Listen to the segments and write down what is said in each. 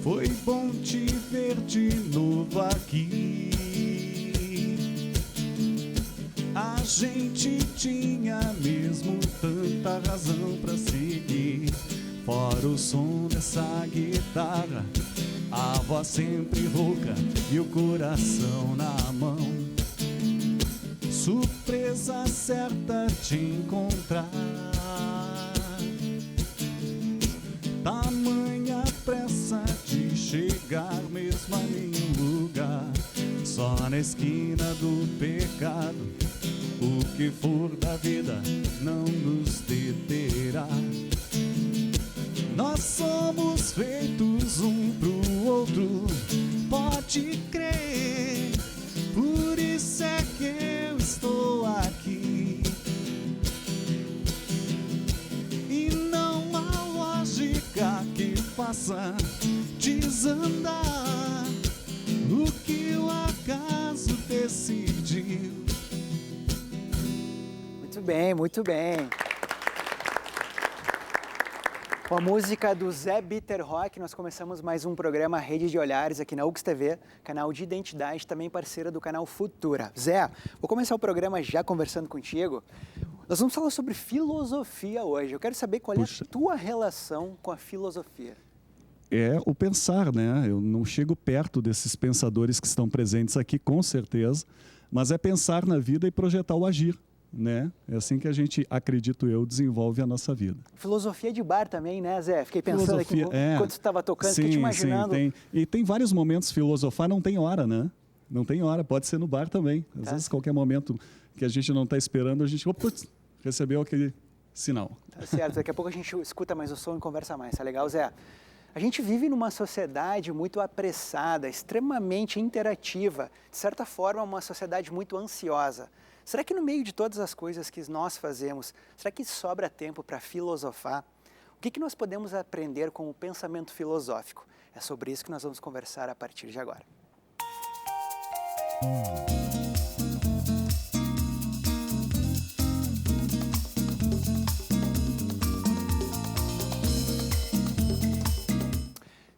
Foi bom te ver de novo aqui. A gente tinha mesmo tanta razão pra seguir. Fora o som dessa guitarra, a voz sempre rouca e o coração na mão. Surpresa certa te encontrar. Tamanha pressa de chegar mesmo a nenhum lugar. Só na esquina do pecado, o que for da vida não nos deterá. Nós somos feitos um pro outro, pode crer. Por isso é que eu estou aqui. E não há lógica que faça desandar o que o acaso decidiu. Muito bem, muito bem. Com a música do Zé Bitterrock, nós começamos mais um programa Rede de Olhares aqui na UX TV, canal de identidade, também parceira do canal Futura. Zé, vou começar o programa já conversando contigo. Nós vamos falar sobre filosofia hoje. Eu quero saber qual é a tua relação com a filosofia. É o pensar, né? Eu não chego perto desses pensadores que estão presentes aqui, com certeza, mas é pensar na vida e projetar o agir. Né? É assim que a gente, acredito eu, desenvolve a nossa vida. Filosofia de bar também, né, Zé? Fiquei pensando aqui enquanto você estava tocando, fiquei te imaginando. Sim, tem. E tem vários momentos, filosofar não tem hora, né? Não tem hora, pode ser no bar também. Às vezes, qualquer momento que a gente não está esperando, a gente recebeu aquele sinal. Tá certo, daqui a pouco a gente escuta mais o som e conversa mais, tá legal, Zé? A gente vive numa sociedade muito apressada, extremamente interativa, de certa forma uma sociedade muito ansiosa. Será que no meio de todas as coisas que nós fazemos, será que sobra tempo para filosofar? O que nós podemos aprender com o pensamento filosófico? É sobre isso que nós vamos conversar a partir de agora.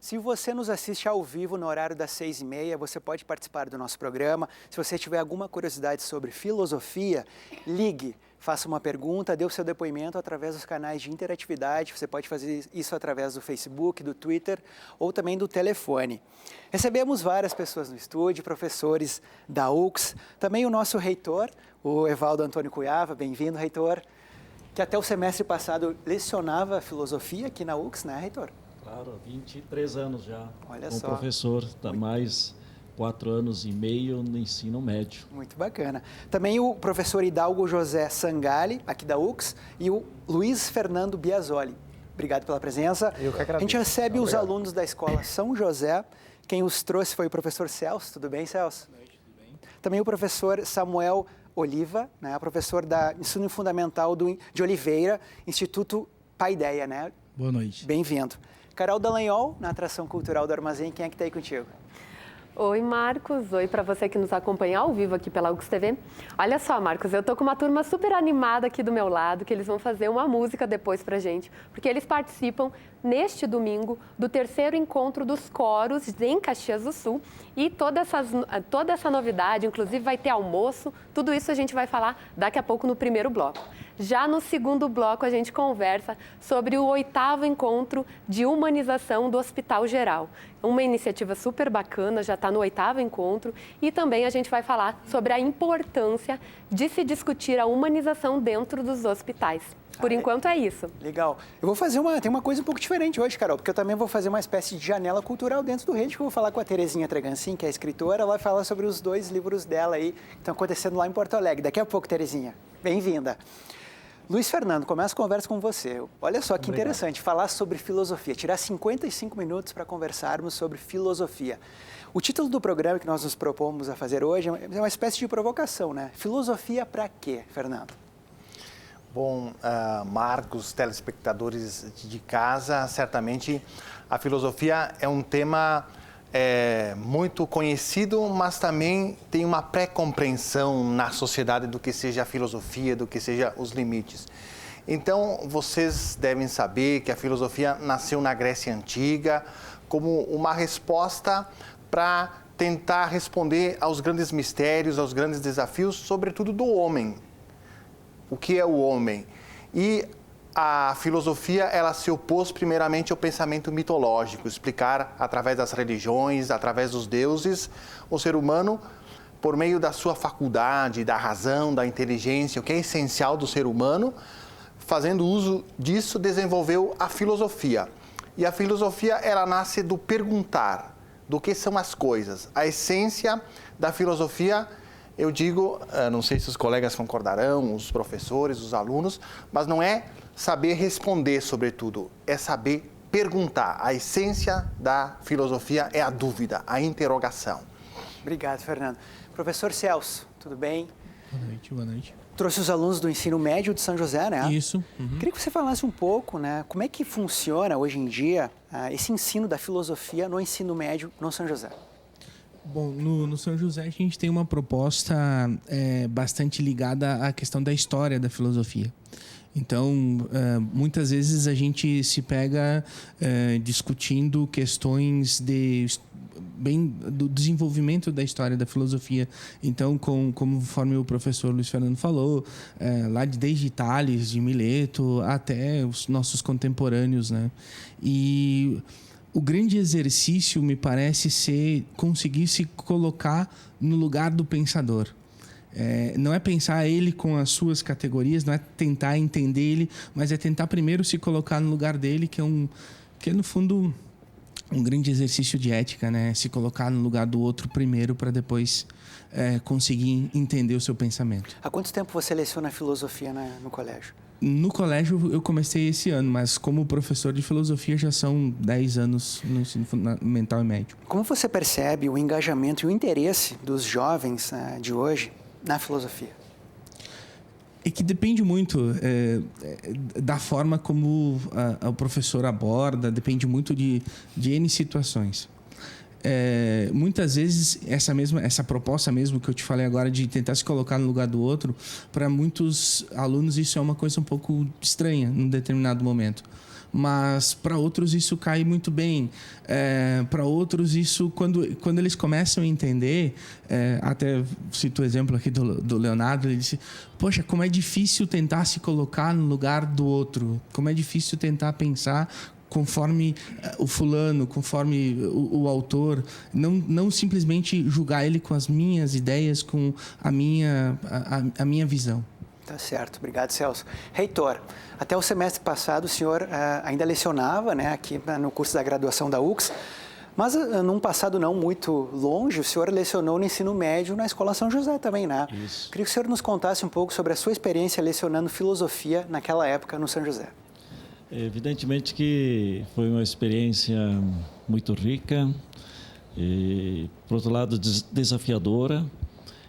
Se você nos assiste ao vivo no horário das 6h30, você pode participar do nosso programa. Se você tiver alguma curiosidade sobre filosofia, ligue, faça uma pergunta, dê o seu depoimento através dos canais de interatividade. Você pode fazer isso através do Facebook, do Twitter ou também do telefone. Recebemos várias pessoas no estúdio, professores da UX, também o nosso reitor, o Evaldo Antônio Cuiava. Bem-vindo, reitor, que até o semestre passado lecionava filosofia aqui na UX, né, reitor? Claro, 23 anos já. Olha como só. Professor, mais 4 anos e meio no ensino médio. Muito bacana. Também o professor Hidalgo José Sangali, aqui da UX, e o Luiz Fernando Biasoli. Obrigado pela presença. Eu que agradeço. A gente recebe os alunos da Escola São José. Quem os trouxe foi o professor Celso. Tudo bem, Celso? Boa noite, tudo bem. Também o professor Samuel Oliva, né, professor da Ensino Fundamental de Oliveira, Instituto Paideia, né? Boa noite. Bem-vindo. Carol Dallagnol, na Atração Cultural do Armazém, quem é que está aí contigo? Oi, Marcos. Oi para você que nos acompanha ao vivo aqui pela UX TV. Olha só, Marcos, eu tô com uma turma super animada aqui do meu lado, que eles vão fazer uma música depois pra gente, porque eles participam neste domingo do 3º encontro dos coros em Caxias do Sul e toda essa novidade, inclusive vai ter almoço, tudo isso a gente vai falar daqui a pouco no primeiro bloco. Já no segundo bloco a gente conversa sobre o 8º encontro de humanização do Hospital Geral. Uma iniciativa super bacana, já está no 8º encontro e também a gente vai falar sobre a importância de se discutir a humanização dentro dos hospitais. Por enquanto é isso. Legal. Eu vou fazer tem uma coisa um pouco diferente hoje, Carol, porque eu também vou fazer uma espécie de janela cultural dentro do Rede, que eu vou falar com a Terezinha Tregancin, que é escritora, ela vai falar sobre os 2 livros dela aí, que estão acontecendo lá em Porto Alegre. Daqui a pouco, Terezinha. Bem-vinda. Luiz Fernando, começo a conversa com você. Olha só que interessante, falar sobre filosofia, tirar 55 minutos para conversarmos sobre filosofia. O título do programa que nós nos propomos a fazer hoje é uma espécie de provocação, né? Filosofia para quê, Fernando? Bom, Marcos, telespectadores de casa, certamente a filosofia é um tema muito conhecido, mas também tem uma pré-compreensão na sociedade do que seja a filosofia, do que seja os limites. Então, vocês devem saber que a filosofia nasceu na Grécia Antiga como uma resposta para tentar responder aos grandes mistérios, aos grandes desafios, sobretudo do homem. O que é o homem? E a filosofia, ela se opôs primeiramente ao pensamento mitológico, explicar através das religiões, através dos deuses, o ser humano, por meio da sua faculdade, da razão, da inteligência, o que é essencial do ser humano. Fazendo uso disso, desenvolveu a filosofia. E a filosofia, ela nasce do perguntar, do que são as coisas. A essência da filosofia, eu digo, não sei se os colegas concordarão, os professores, os alunos, mas não é saber responder, sobretudo, é saber perguntar. A essência da filosofia é a dúvida, a interrogação. Obrigado, Fernando. Professor Celso, tudo bem? Boa noite, boa noite. Trouxe os alunos do ensino médio de São José, né? Isso. Uhum. Queria que você falasse um pouco, né? Como é que funciona hoje em dia esse ensino da filosofia no ensino médio no São José? Bom, no São José a gente tem uma proposta bastante ligada à questão da história da filosofia. Então, muitas vezes a gente se pega discutindo questões do desenvolvimento da história da filosofia. Então, conforme o professor Luiz Fernando falou, lá desde Tales, de Mileto, até os nossos contemporâneos, né? E o grande exercício, me parece, ser conseguir se colocar no lugar do pensador. Não é pensar ele com as suas categorias, não é tentar entender ele, mas é tentar primeiro se colocar no lugar dele, que é no fundo um grande exercício de ética, né? Se colocar no lugar do outro primeiro para depois conseguir entender o seu pensamento. Há quanto tempo você leciona filosofia no colégio? No colégio eu comecei esse ano, mas como professor de filosofia já são 10 anos no ensino fundamental e médio. Como você percebe o engajamento e o interesse dos jovens de hoje na filosofia? É que depende muito da forma como o professor aborda, depende muito de N situações. Muitas vezes essa proposta mesmo que eu te falei agora de tentar se colocar no lugar do outro, para muitos alunos isso é uma coisa um pouco estranha num determinado momento. Mas para outros isso cai muito bem. Para outros isso, quando eles começam a entender, até cito o exemplo aqui do Leonardo, ele disse, poxa, como é difícil tentar se colocar no lugar do outro, como é difícil tentar pensar conforme o fulano, conforme o autor, não simplesmente julgar ele com as minhas ideias, com a minha visão. Tá certo, obrigado, Celso. Reitor, até o semestre passado o senhor ainda lecionava, né, aqui no curso da graduação da UX, mas num passado não muito longe, o senhor lecionou no ensino médio na Escola São José também, né? Isso. Queria que o senhor nos contasse um pouco sobre a sua experiência lecionando filosofia naquela época no São José. Evidentemente que foi uma experiência muito rica e, por outro lado, desafiadora,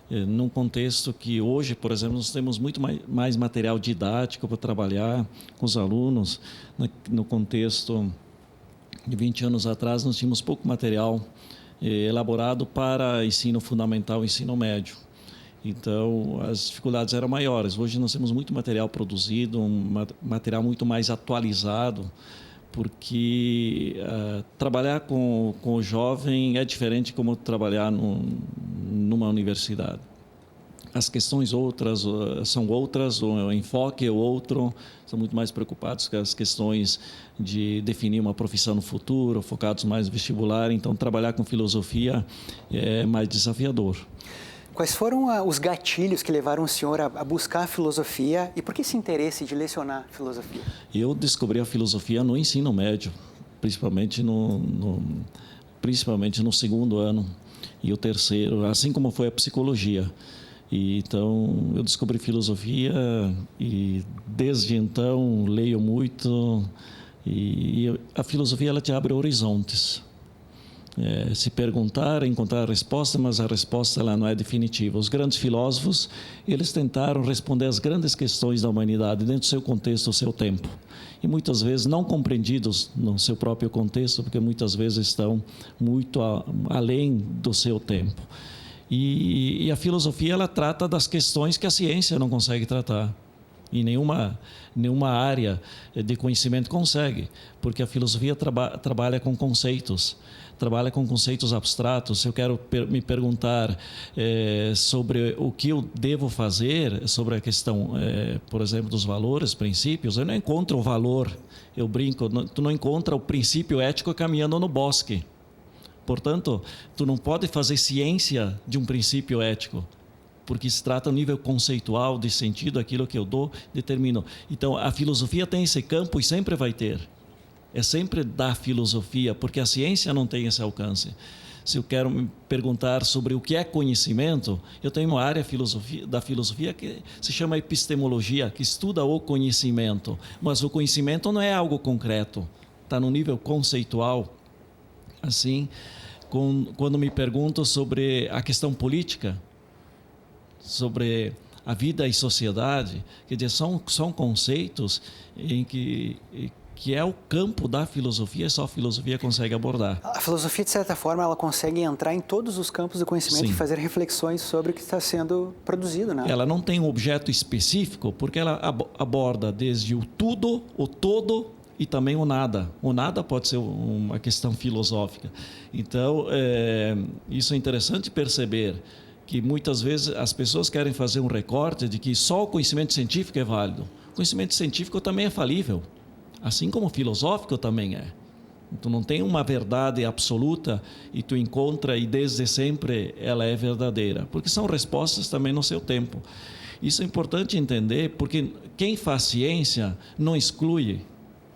num contexto que hoje, por exemplo, nós temos muito mais material didático para trabalhar com os alunos. No contexto de 20 anos atrás, nós tínhamos pouco material elaborado para ensino fundamental e ensino médio. Então, as dificuldades eram maiores. Hoje nós temos muito material produzido, um material muito mais atualizado, porque trabalhar com o jovem é diferente como trabalhar numa universidade. As questões são outras, o enfoque é outro, são muito mais preocupados com as questões de definir uma profissão no futuro, focados mais no vestibular. Então, trabalhar com filosofia é mais desafiador. Quais foram os gatilhos que levaram o senhor a buscar a filosofia e por que esse interesse de lecionar filosofia? Eu descobri a filosofia no ensino médio, principalmente no segundo ano e o terceiro, assim como foi a psicologia. Então, eu descobri filosofia e desde então leio muito e a filosofia ela te abre horizontes. Se perguntar, encontrar a resposta, mas a resposta ela não é definitiva. Os grandes filósofos, eles tentaram responder às grandes questões da humanidade dentro do seu contexto, do seu tempo. E muitas vezes não compreendidos no seu próprio contexto, porque muitas vezes estão muito além do seu tempo. E a filosofia ela trata das questões que a ciência não consegue tratar. E nenhuma área de conhecimento consegue, porque a filosofia trabalha com conceitos. Trabalha com conceitos abstratos. Se eu quero me perguntar sobre o que eu devo fazer, sobre a questão, por exemplo, dos valores, princípios, eu não encontro o valor. Eu brinco, tu não encontra o princípio ético caminhando no bosque. Portanto, tu não pode fazer ciência de um princípio ético, porque se trata a nível conceitual, de sentido, aquilo que eu dou, determino. Então, a filosofia tem esse campo e sempre vai ter. É sempre da filosofia, porque a ciência não tem esse alcance. Se eu quero me perguntar sobre o que é conhecimento, eu tenho uma área da filosofia que se chama epistemologia, que estuda o conhecimento. Mas o conhecimento não é algo concreto, está no nível conceitual. Assim, quando me pergunto sobre a questão política, sobre a vida e sociedade, quer dizer, são conceitos em que é o campo da filosofia, só a filosofia consegue abordar. A filosofia, de certa forma, ela consegue entrar em todos os campos do conhecimento Sim. e fazer reflexões sobre o que está sendo produzido, né? Ela não tem um objeto específico, porque ela aborda desde o tudo, o todo e também o nada. O nada pode ser uma questão filosófica. Então, isso é interessante perceber, que muitas vezes as pessoas querem fazer um recorte de que só o conhecimento científico é válido. O conhecimento científico também é falível. Assim como o filosófico também é. Tu não tem uma verdade absoluta e tu encontra e desde sempre ela é verdadeira, porque são respostas também no seu tempo. Isso é importante entender, porque quem faz ciência não exclui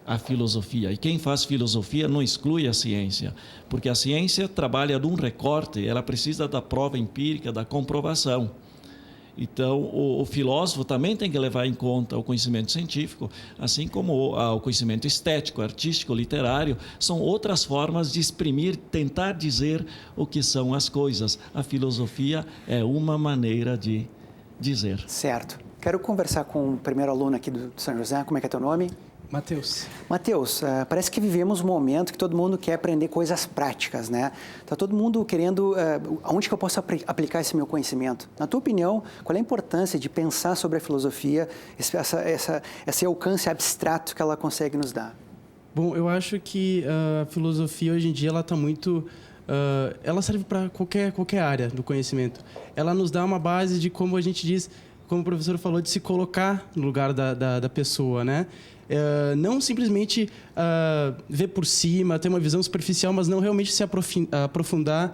a filosofia, e quem faz filosofia não exclui a ciência, porque a ciência trabalha de um recorte, ela precisa da prova empírica, da comprovação. Então, o filósofo também tem que levar em conta o conhecimento científico, assim como o conhecimento estético, artístico, literário, são outras formas de exprimir, tentar dizer o que são as coisas. A filosofia é uma maneira de dizer. Certo. Quero conversar com o primeiro aluno aqui do São José. Como é que é teu nome? Matheus. Matheus, parece que vivemos um momento que todo mundo quer aprender coisas práticas, né? Está todo mundo querendo, aonde que eu posso aplicar esse meu conhecimento? Na tua opinião, qual é a importância de pensar sobre a filosofia, esse alcance abstrato que ela consegue nos dar? Bom, eu acho que a filosofia hoje em dia ela está muito... ela serve para qualquer área do conhecimento. Ela nos dá uma base de, como a gente diz, como o professor falou, de se colocar no lugar da pessoa, né? Não simplesmente ver por cima, ter uma visão superficial, mas não realmente se aprofundar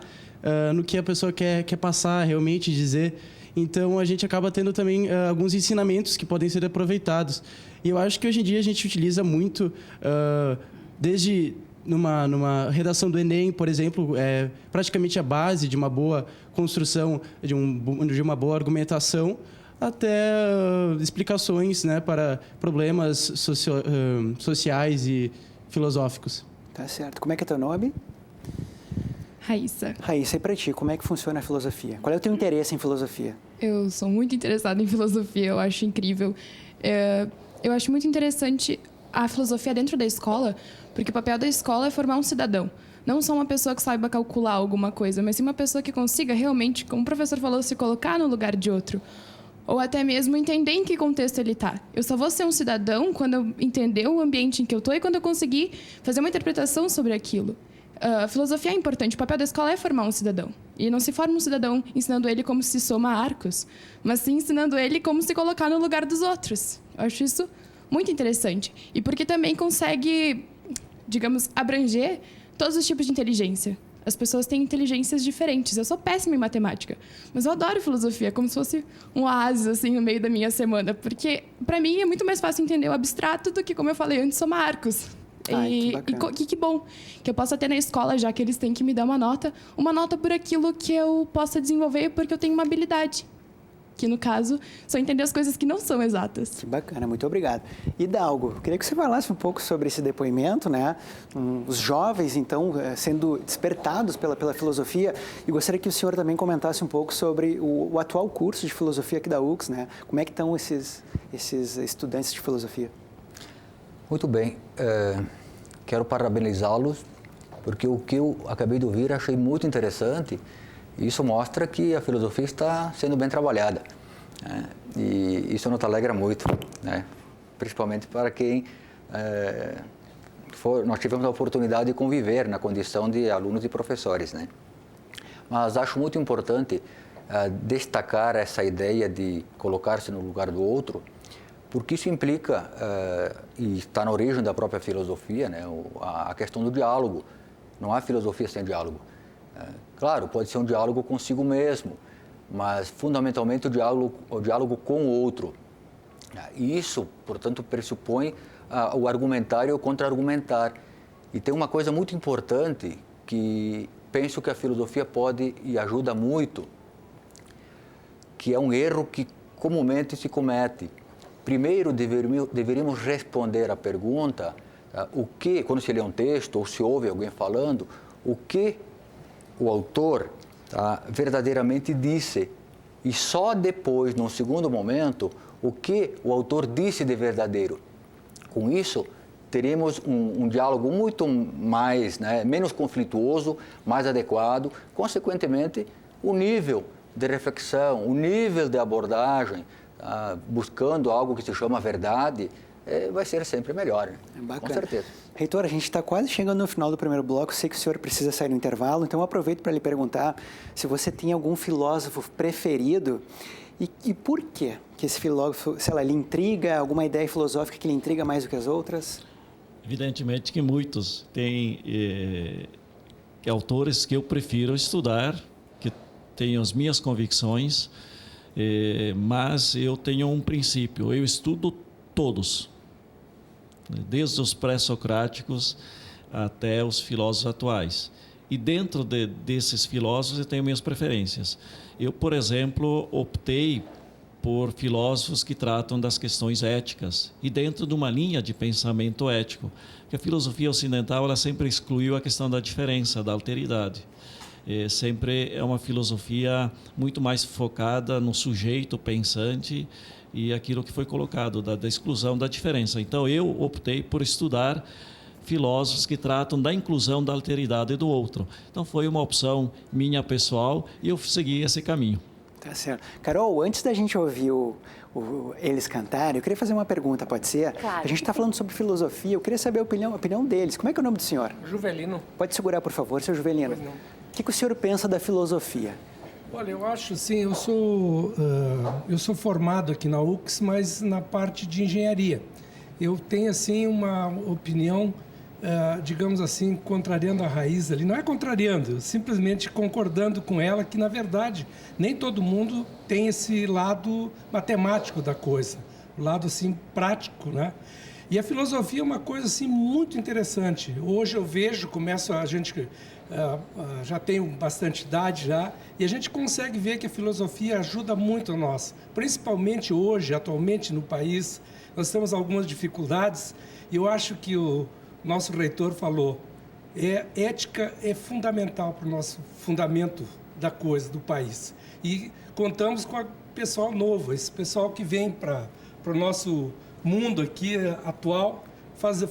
no que a pessoa quer passar, realmente dizer. Então, a gente acaba tendo também alguns ensinamentos que podem ser aproveitados. E eu acho que hoje em dia a gente utiliza muito, desde numa redação do Enem, por exemplo, praticamente a base de uma boa construção, de uma boa argumentação, até explicações, né, para problemas sociais e filosóficos. Tá certo. Como é que é teu nome? Raíssa. Raíssa, e para ti, como é que funciona a filosofia? Qual é o teu interesse em filosofia? Eu sou muito interessada em filosofia, eu acho incrível. Eu acho muito interessante a filosofia dentro da escola, porque o papel da escola é formar um cidadão. Não só uma pessoa que saiba calcular alguma coisa, mas sim uma pessoa que consiga realmente, como o professor falou, se colocar no lugar de outro. Ou até mesmo entender em que contexto ele está. Eu só vou ser um cidadão quando eu entender o ambiente em que eu estou e quando eu conseguir fazer uma interpretação sobre aquilo. A filosofia é importante, o papel da escola é formar um cidadão. E não se forma um cidadão ensinando ele como se soma arcos, mas sim ensinando ele como se colocar no lugar dos outros. Eu acho isso muito interessante. E porque também consegue, digamos, abranger todos os tipos de inteligência. As pessoas têm inteligências diferentes. Eu sou péssima em matemática, mas eu adoro filosofia, como se fosse um oásis assim no meio da minha semana, porque para mim é muito mais fácil entender o abstrato do que, como eu falei antes, somar arcos. Que bom que eu possa ter na escola, já que eles têm que me dar uma nota por aquilo que eu possa desenvolver, porque eu tenho uma habilidade. Que, no caso, só entender as coisas que não são exatas. Que bacana, muito obrigado. Hidalgo, eu queria que você falasse um pouco sobre esse depoimento, né? Os jovens, então, sendo despertados pela filosofia, e gostaria que o senhor também comentasse um pouco sobre o atual curso de filosofia aqui da UX, né? Como é que estão esses estudantes de filosofia? Muito bem, quero parabenizá-los, porque o que eu acabei de ouvir achei muito interessante. Isso mostra que a filosofia está sendo bem trabalhada. E isso nos alegra muito, né? Principalmente para quem nós tivemos a oportunidade de conviver na condição de alunos e professores, né? Mas acho muito importante destacar essa ideia de colocar-se no lugar do outro, porque isso implica, e está na origem da própria filosofia, né, a questão do diálogo. Não há filosofia sem diálogo. Claro, pode ser um diálogo consigo mesmo, mas fundamentalmente o diálogo com o outro. E isso, portanto, pressupõe o argumentar e o contra-argumentar. E tem uma coisa muito importante que penso que a filosofia pode e ajuda muito, que é um erro que comumente se comete. Primeiro, deveríamos responder à pergunta, quando se lê um texto ou se ouve alguém falando, o que o autor verdadeiramente disse. E só depois, num segundo momento, o que o autor disse de verdadeiro. Com isso, teremos um diálogo muito mais, né, menos conflituoso, mais adequado. Consequentemente, o nível de reflexão, o nível de abordagem, buscando algo que se chama verdade, vai ser sempre melhor, né? Bacana. Com certeza. Reitor, a gente está quase chegando no final do primeiro bloco. Sei que o senhor precisa sair no intervalo, então eu aproveito para lhe perguntar se você tem algum filósofo preferido e por quê que esse filósofo, sei lá, lhe intriga, alguma ideia filosófica que lhe intriga mais do que as outras? Evidentemente que muitos têm autores que eu prefiro estudar, que têm as minhas convicções, mas eu tenho um princípio, eu estudo todos, desde os pré-socráticos até os filósofos atuais. E dentro desses filósofos eu tenho minhas preferências. Eu, por exemplo, optei por filósofos que tratam das questões éticas e dentro de uma linha de pensamento ético, porque a filosofia ocidental ela sempre excluiu a questão da diferença, da alteridade. Sempre é uma filosofia muito mais focada no sujeito pensante e aquilo que foi colocado, da exclusão da diferença. Então, eu optei por estudar filósofos que tratam da inclusão da alteridade do outro. Então, foi uma opção minha pessoal e eu segui esse caminho. Tá certo. Carol, antes da gente ouvir eles cantarem, eu queria fazer uma pergunta, pode ser? Claro. A gente está falando sobre filosofia, eu queria saber a opinião deles. Como é que é o nome do senhor? Juvelino. Pode segurar, por favor, seu Juvelino. Pois não. O que o senhor pensa da filosofia? Olha, eu acho assim, eu sou formado aqui na UX, mas na parte de engenharia. Eu tenho assim uma opinião, digamos assim, contrariando a raiz ali. Não é contrariando, simplesmente concordando com ela que, na verdade, nem todo mundo tem esse lado matemático da coisa, o lado assim prático, né? E a filosofia é uma coisa assim muito interessante. Hoje eu vejo, a gente já tem bastante idade já, e a gente consegue ver que a filosofia ajuda muito a nós. Principalmente hoje, atualmente no país, nós temos algumas dificuldades, e eu acho que o nosso reitor falou, ética é fundamental para o nosso fundamento da coisa, do país. E contamos com o pessoal novo, esse pessoal que vem para o nosso mundo aqui atual,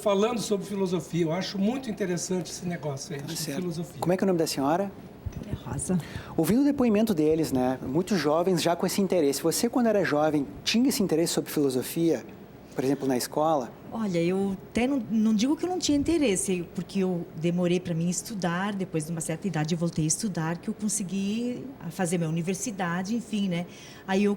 falando sobre filosofia. Eu acho muito interessante esse negócio aí de filosofia. Como é que é o nome da senhora? Rosa. Ouvindo o depoimento deles, né? Muitos jovens já com esse interesse. Você, quando era jovem, tinha esse interesse sobre filosofia, por exemplo, na escola? Olha, eu até não digo que eu não tinha interesse, porque eu demorei para mim estudar, depois de uma certa idade eu voltei a estudar, que eu consegui fazer minha universidade, enfim, né? Aí eu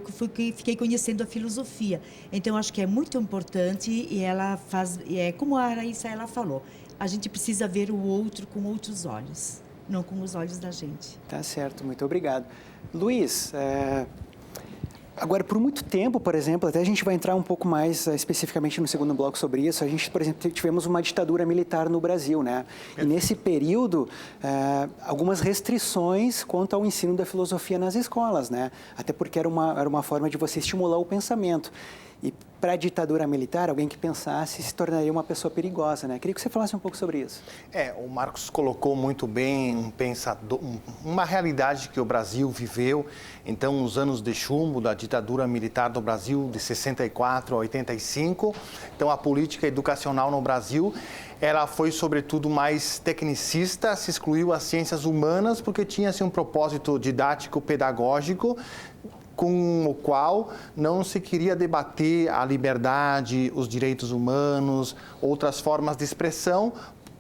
fiquei conhecendo a filosofia. Então, eu acho que é muito importante e ela faz, como a Raíssa ela falou, a gente precisa ver o outro com outros olhos, não com os olhos da gente. Tá certo, muito obrigado. Luiz, agora, por muito tempo, por exemplo, até a gente vai entrar um pouco mais especificamente no segundo bloco sobre isso, a gente, por exemplo, tivemos uma ditadura militar no Brasil, né? E nesse período, algumas restrições quanto ao ensino da filosofia nas escolas, né? Até porque era uma forma de você estimular o pensamento. E para a ditadura militar, alguém que pensasse se tornaria uma pessoa perigosa, né? Queria que você falasse um pouco sobre isso. O Marcos colocou muito bem uma realidade que o Brasil viveu. Então, os anos de chumbo da ditadura militar do Brasil, de 64 a 85. Então, a política educacional no Brasil, ela foi, sobretudo, mais tecnicista, se excluiu as ciências humanas, porque tinha-se um propósito didático-pedagógico com o qual não se queria debater a liberdade, os direitos humanos, outras formas de expressão,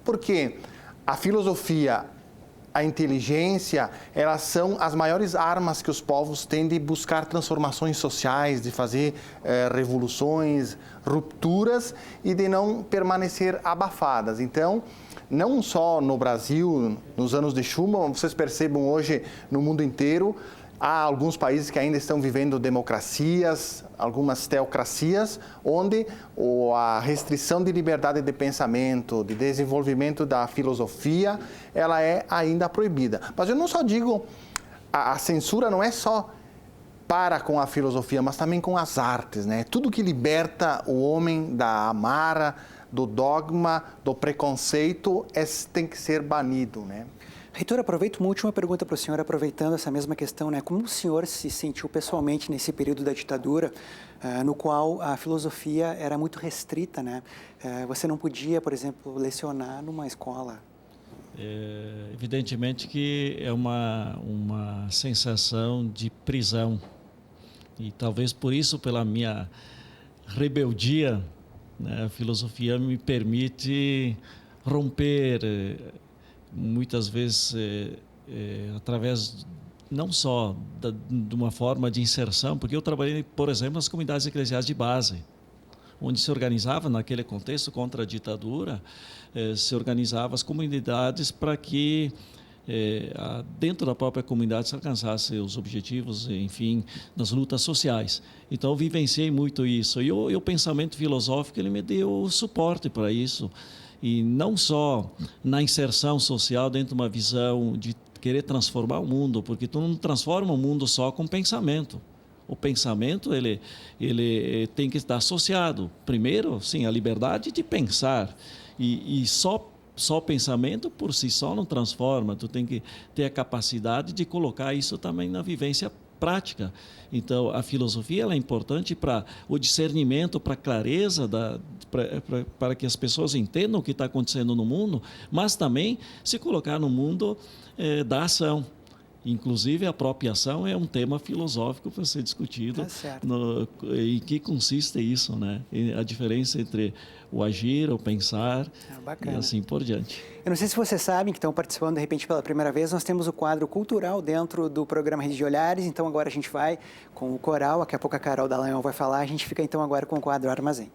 porque a filosofia, a inteligência, elas são as maiores armas que os povos têm de buscar transformações sociais, de fazer revoluções, rupturas e de não permanecer abafadas. Então, não só no Brasil, nos anos de Schuman, vocês percebam hoje no mundo inteiro, há alguns países que ainda estão vivendo democracias, algumas teocracias, onde a restrição de liberdade de pensamento, de desenvolvimento da filosofia, ela é ainda proibida. Mas eu não só digo, a censura não é só para com a filosofia, mas também com as artes, né? Tudo que liberta o homem da amarra, do dogma, do preconceito, tem que ser banido, né? Reitor, aproveito uma última pergunta para o senhor, aproveitando essa mesma questão, né? Como o senhor se sentiu pessoalmente nesse período da ditadura, no qual a filosofia era muito restrita, né? Você não podia, por exemplo, lecionar numa escola? Evidentemente que é uma sensação de prisão. E talvez por isso, pela minha rebeldia, né, a filosofia me permite romper muitas vezes através não só de uma forma de inserção, porque eu trabalhei, por exemplo, nas comunidades eclesiais de base, onde se organizava naquele contexto contra a ditadura, se organizava as comunidades para que dentro da própria comunidade se alcançasse os objetivos, enfim, nas lutas sociais. Então eu vivenciei muito isso e o pensamento filosófico ele me deu suporte para isso. E não só na inserção social dentro de uma visão de querer transformar o mundo, porque tu não transforma o mundo só com pensamento. O pensamento ele tem que estar associado, primeiro, sim, à liberdade de pensar. E só pensamento por si só não transforma, tu tem que ter a capacidade de colocar isso também na vivência prática. Então, a filosofia ela é importante para o discernimento, para a clareza, para que as pessoas entendam o que está acontecendo no mundo, mas também se colocar no mundo da ação. Inclusive, a própria ação é um tema filosófico para ser discutido. Em que consiste isso, né? A diferença entre o agir, o pensar e assim por diante. Eu não sei se vocês sabem que estão participando, de repente, pela primeira vez, nós temos o quadro cultural dentro do programa Rede de Olhares, então agora a gente vai com o coral, daqui a pouco a Carol Dallagnol vai falar, a gente fica então agora com o quadro Armazém.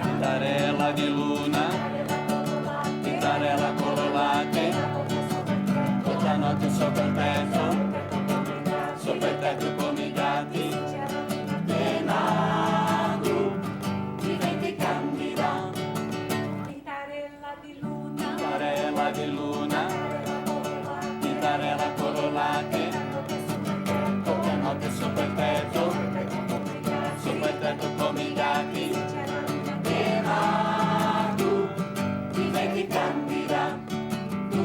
Tintarella di luna, tintarella colorate, tutta notte sopra il tetto come i gatti, venando, diventi candida. Tintarella di luna, tintarella colorate, tutta notte sopra il tetto come i gatti. Tu diventi candida, tu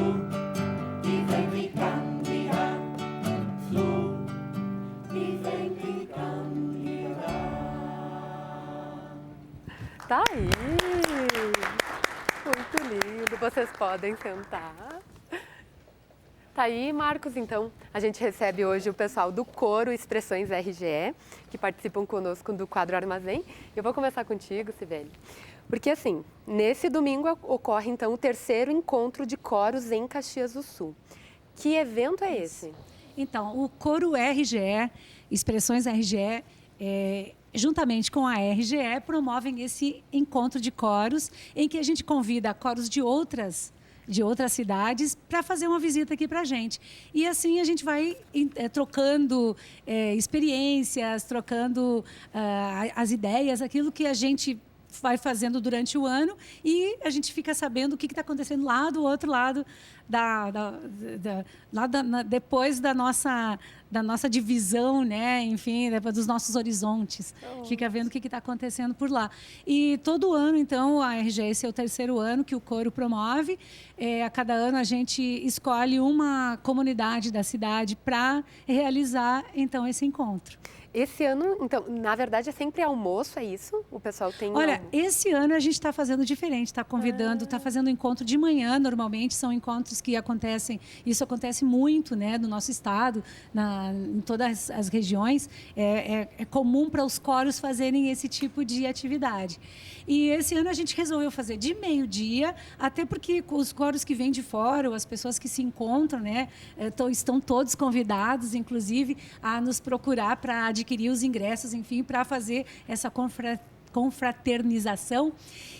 diventi candida, tu diventi candida. Tá aí! Muito lindo, vocês podem sentar. Tá aí, Marcos, então, a gente recebe hoje o pessoal do coro Expressões RGE, que participam conosco do quadro Armazém. Eu vou começar contigo, Cibele, porque assim, nesse domingo ocorre então o 3º encontro de coros em Caxias do Sul. Que evento é esse? Então, o coro RGE, Expressões RGE, juntamente com a RGE, promovem esse encontro de coros, em que a gente convida coros de outras cidades para fazer uma visita aqui para a gente. E assim a gente vai trocando experiências, trocando as ideias, aquilo que a gente vai fazendo durante o ano e a gente fica sabendo o que está acontecendo lá do outro lado, depois da nossa divisão, né? Enfim, depois dos nossos horizontes. Fica vendo o que está acontecendo por lá. E todo ano, então, a RGE, esse é o 3º ano que o coro promove. A cada ano a gente escolhe uma comunidade da cidade para realizar, então, esse encontro. Esse ano, então, na verdade, é sempre almoço, é isso? O pessoal tem... Olha, esse ano a gente está fazendo diferente, está convidando, está fazendo encontro de manhã, normalmente são encontros que acontecem, isso acontece muito, né, no nosso estado, em todas as regiões, é comum para os coros fazerem esse tipo de atividade. E esse ano a gente resolveu fazer de meio-dia, até porque os coros que vêm de fora, ou as pessoas que se encontram, né, estão todos convidados, inclusive, a nos procurar para adquirir os ingressos, enfim, para fazer essa confraternização.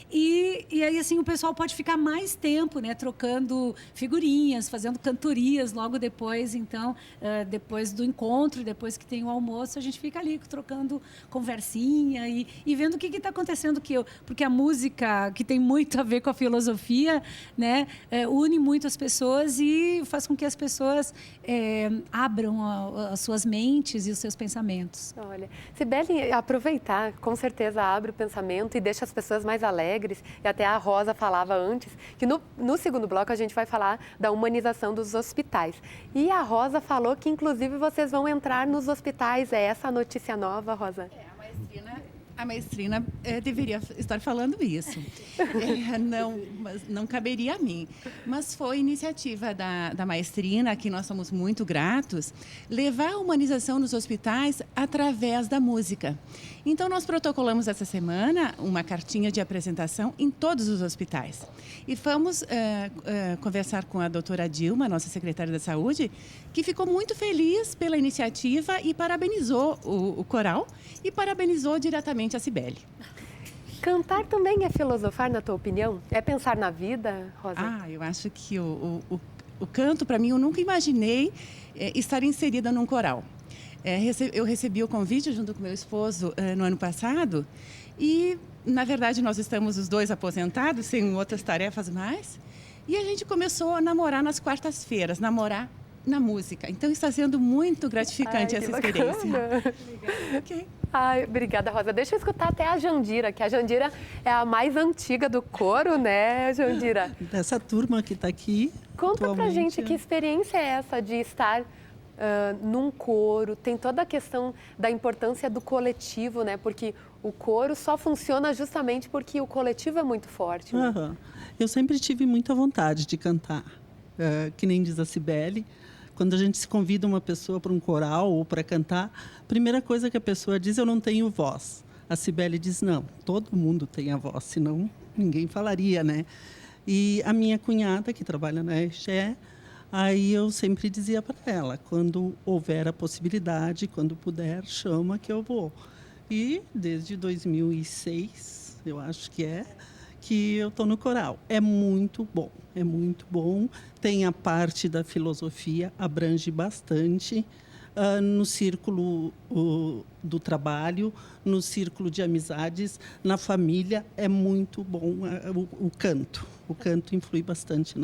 E aí, assim, o pessoal pode ficar mais tempo, né, trocando figurinhas, fazendo cantorias logo depois. Então, depois do encontro, depois que tem o almoço, a gente fica ali trocando conversinha e vendo o que está acontecendo. Porque a música, que tem muito a ver com a filosofia, né, une muito as pessoas e faz com que as pessoas abram as suas mentes e os seus pensamentos. Olha, Cibele, aproveitar, com certeza abre o pensamento e deixa as pessoas mais alegres. E até a Rosa falava antes que no segundo bloco a gente vai falar da humanização dos hospitais. E a Rosa falou que, inclusive, vocês vão entrar nos hospitais. É essa a notícia nova, Rosa? A maestrina deveria estar falando isso. Não caberia a mim. Mas foi iniciativa da maestrina, que nós somos muito gratos, levar a humanização nos hospitais através da música. Então, nós protocolamos essa semana uma cartinha de apresentação em todos os hospitais. E fomos conversar com a doutora Dilma, nossa secretária da Saúde, que ficou muito feliz pela iniciativa e parabenizou o coral e parabenizou diretamente a Cibele. Cantar também é filosofar, na tua opinião? É pensar na vida, Rosa? Eu acho que o canto, para mim, eu nunca imaginei estar inserida num coral. Eu recebi o convite junto com meu esposo no ano passado e, na verdade, nós estamos os dois aposentados, sem outras tarefas mais, e a gente começou a namorar nas quartas-feiras, namorar na música. Então, está sendo muito gratificante essa experiência. Okay. Obrigada, Rosa. Deixa eu escutar até a Jandira, que a Jandira é a mais antiga do coro, né, Jandira? Dessa turma que está aqui. Conta pra gente que experiência é essa de estar num coro. Tem toda a questão da importância do coletivo, né? Porque o coro só funciona justamente porque o coletivo é muito forte. Né? Eu sempre tive muita vontade de cantar, que nem diz a Cibele. Quando a gente se convida uma pessoa para um coral ou para cantar, a primeira coisa que a pessoa diz, eu não tenho voz. A Cibele diz, não, todo mundo tem a voz, senão ninguém falaria, né? E a minha cunhada, que trabalha na RGE, aí eu sempre dizia para ela, quando houver a possibilidade, quando puder, chama que eu vou. E desde 2006, eu acho que eu estou no coral. É muito bom, é muito bom. Tem a parte da filosofia, abrange bastante. No círculo do trabalho, no círculo de amizades, na família, é muito bom o canto. O canto influi bastante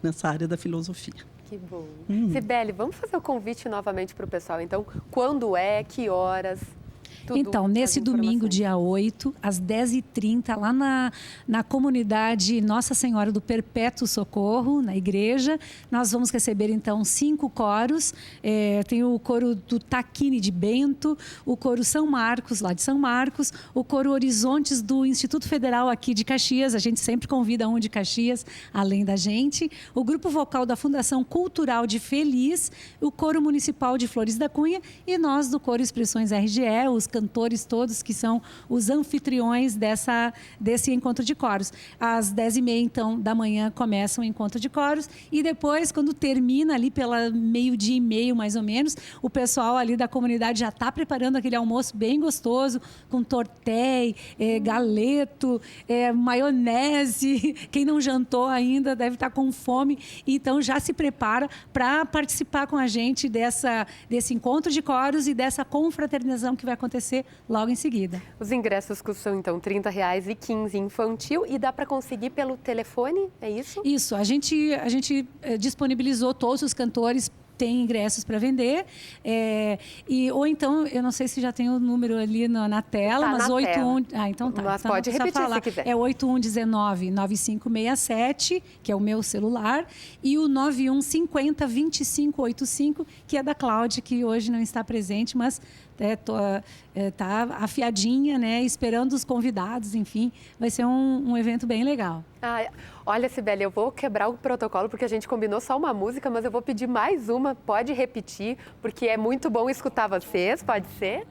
nessa área da filosofia. Que bom. Cibele, vamos fazer o convite novamente para o pessoal. Então, quando é, que horas? Então, nesse domingo, dia 8, às 10h30, lá na comunidade Nossa Senhora do Perpétuo Socorro, na igreja, nós vamos receber, então, 5 coros. Tem o coro do Taquini de Bento, o coro São Marcos, lá de São Marcos, o coro Horizontes do Instituto Federal aqui de Caxias, a gente sempre convida um de Caxias, além da gente, o grupo vocal da Fundação Cultural de Feliz, o coro municipal de Flores da Cunha e nós do coro Expressões RGE, os cantores todos que são os anfitriões desse encontro de coros. Às 10h30, então, da manhã, começa o encontro de coros e depois, quando termina ali pela meio-dia e meio, mais ou menos, o pessoal ali da comunidade já está preparando aquele almoço bem gostoso, com tortéi, galeto, maionese. Quem não jantou ainda deve estar com fome, então já se prepara para participar com a gente desse encontro de coros e dessa confraternização que vai acontecer logo em seguida. Os ingressos custam, então, R$30 e 15 infantil e dá para conseguir pelo telefone, é isso? Isso, a gente disponibilizou todos os cantores, tem ingressos para vender, ou então, eu não sei se já tem o número ali na tela, tá mas na 81... tela. Então tá. Mas então, pode repetir falar. se quiser. É 8119-9567, que é o meu celular, e o 9150-2585, que é da Cláudia, que hoje não está presente, mas Tá afiadinha, né? Esperando os convidados, enfim. Vai ser um evento bem legal. Olha, Cibele, eu vou quebrar o protocolo, porque a gente combinou só uma música, mas eu vou pedir mais uma. Pode repetir, porque é muito bom escutar vocês. Pode ser?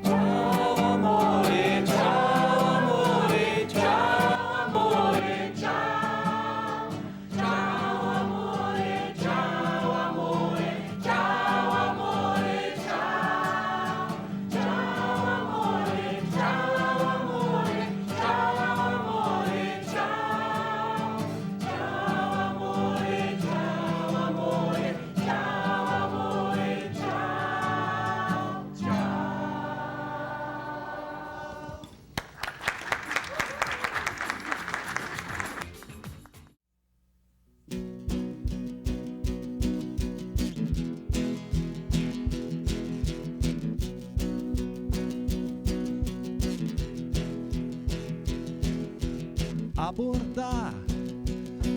Ciao, amore, ciao, amore, ciao, amore, ciao. Ciao, amore, ciao, amore, ciao, amore, ciao. Ciao, amore, ciao, amore, ciao, amore, ciao. Ciao, amore, ciao, amore, ciao, amore, ciao. Ciao. Abordar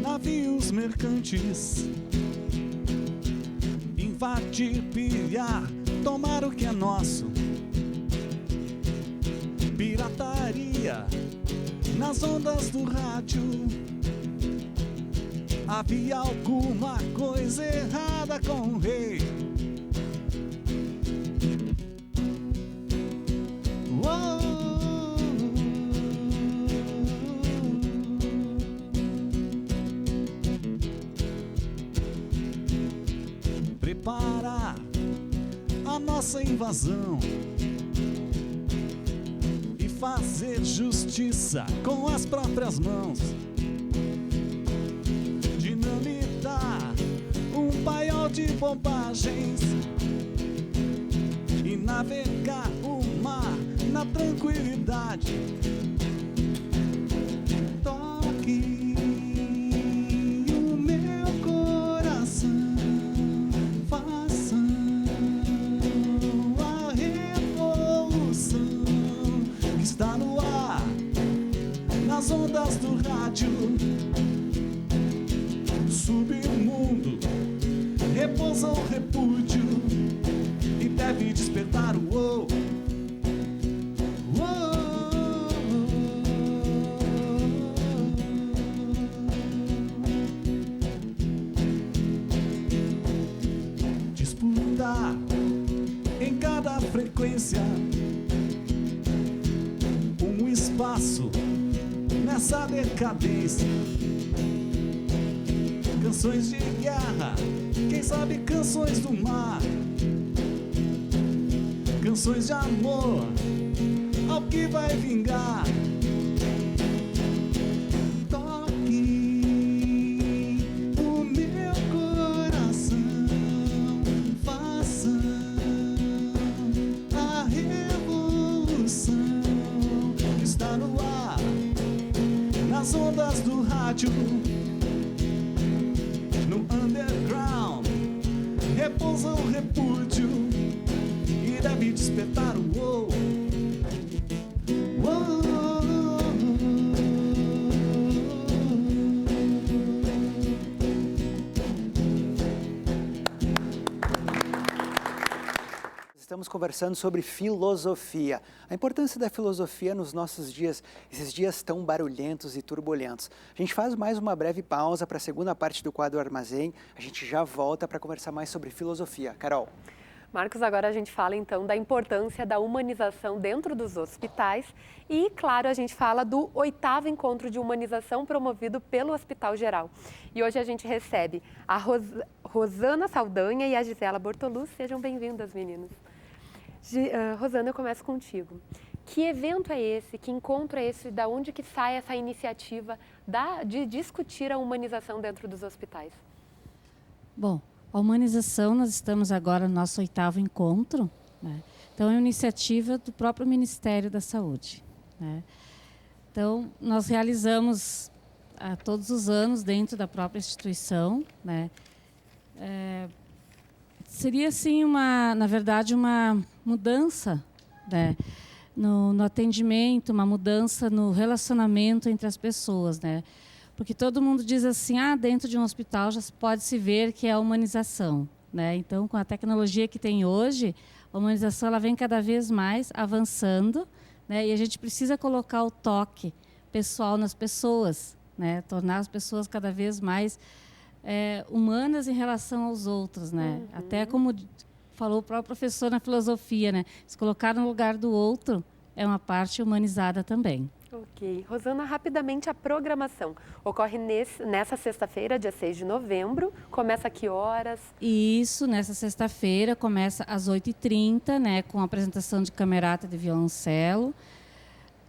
navios mercantes, invadir, pilhar, tomar o que é nosso. Pirataria nas ondas do rádio. Havia alguma coisa errada com o rei. Preparar a nossa invasão e fazer justiça com as próprias mãos. Dinamitar um paiol de bobagens e navegar o mar na tranquilidade. Toque o meu coração, façam a revolução que está no ar, nas ondas do rádio. Submundo repousa o repúdio e deve despertar o uou. Disputar em cada frequência um espaço nessa decadência. Canções de guerra, quem sabe canções do mar, canções de amor ao que vai vingar. Toque o meu coração, faça a revolução que está no ar, nas ondas do rádio. No underground repousa o repúdio e deve despertar o uou. Estamos conversando sobre filosofia. A importância da filosofia nos nossos dias, esses dias tão barulhentos e turbulentos. A gente faz mais uma breve pausa para a segunda parte do quadro Armazém. A gente já volta para conversar mais sobre filosofia. Carol. Marcos, agora a gente fala então da importância da humanização dentro dos hospitais e, claro, a gente fala do 8º encontro de humanização promovido pelo Hospital Geral. E hoje a gente recebe a Rosana Saldanha e a Gisela Bortoluz. Sejam bem-vindas, meninas. Rosana, eu começo contigo. Que evento é esse? Que encontro é esse? Da onde que sai essa iniciativa de discutir a humanização dentro dos hospitais? Bom, a humanização, nós estamos agora no nosso 8º encontro, né? Então, é uma iniciativa do próprio Ministério da Saúde, né? Então, nós realizamos todos os anos dentro da própria instituição, né? Seria, assim, na verdade, uma mudança, né, no atendimento, uma mudança no relacionamento entre as pessoas, né? Porque todo mundo diz assim, dentro de um hospital já pode se ver que é a humanização, né? Então, com a tecnologia que tem hoje, A humanização ela vem cada vez mais avançando, né? E a gente precisa colocar o toque pessoal nas pessoas, né? Tornar as pessoas cada vez mais humanas em relação aos outros, né? Até como falou o próprio professor na filosofia, né? Se colocar no lugar do outro é uma parte humanizada também. Ok. Rosana, rapidamente a programação. Ocorre nessa sexta-feira, dia 6 de novembro. Começa a que horas? Isso, nessa sexta-feira, começa às 8h30, né? Com a apresentação de camerata de violoncelo.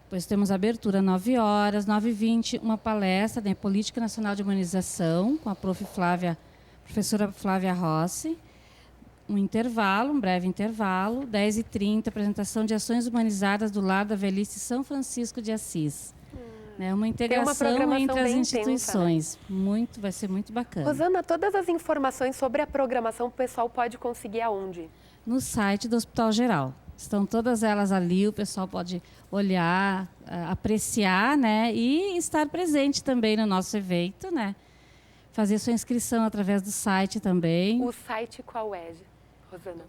Depois temos a abertura às 9 horas, 9h20, uma palestra, né? Política Nacional de Humanização, com a professora Flávia Rossi. Um breve intervalo, 10h30, apresentação de ações humanizadas do Lar da Velhice São Francisco de Assis. Uma integração entre as instituições. Intensa, né? Vai ser muito bacana. Rosana, todas as informações sobre a programação o pessoal pode conseguir aonde? No site do Hospital Geral. Estão todas elas ali, o pessoal pode olhar, apreciar, né? E estar presente também no nosso evento, né? Fazer sua inscrição através do site também. O site qual é, Rosana?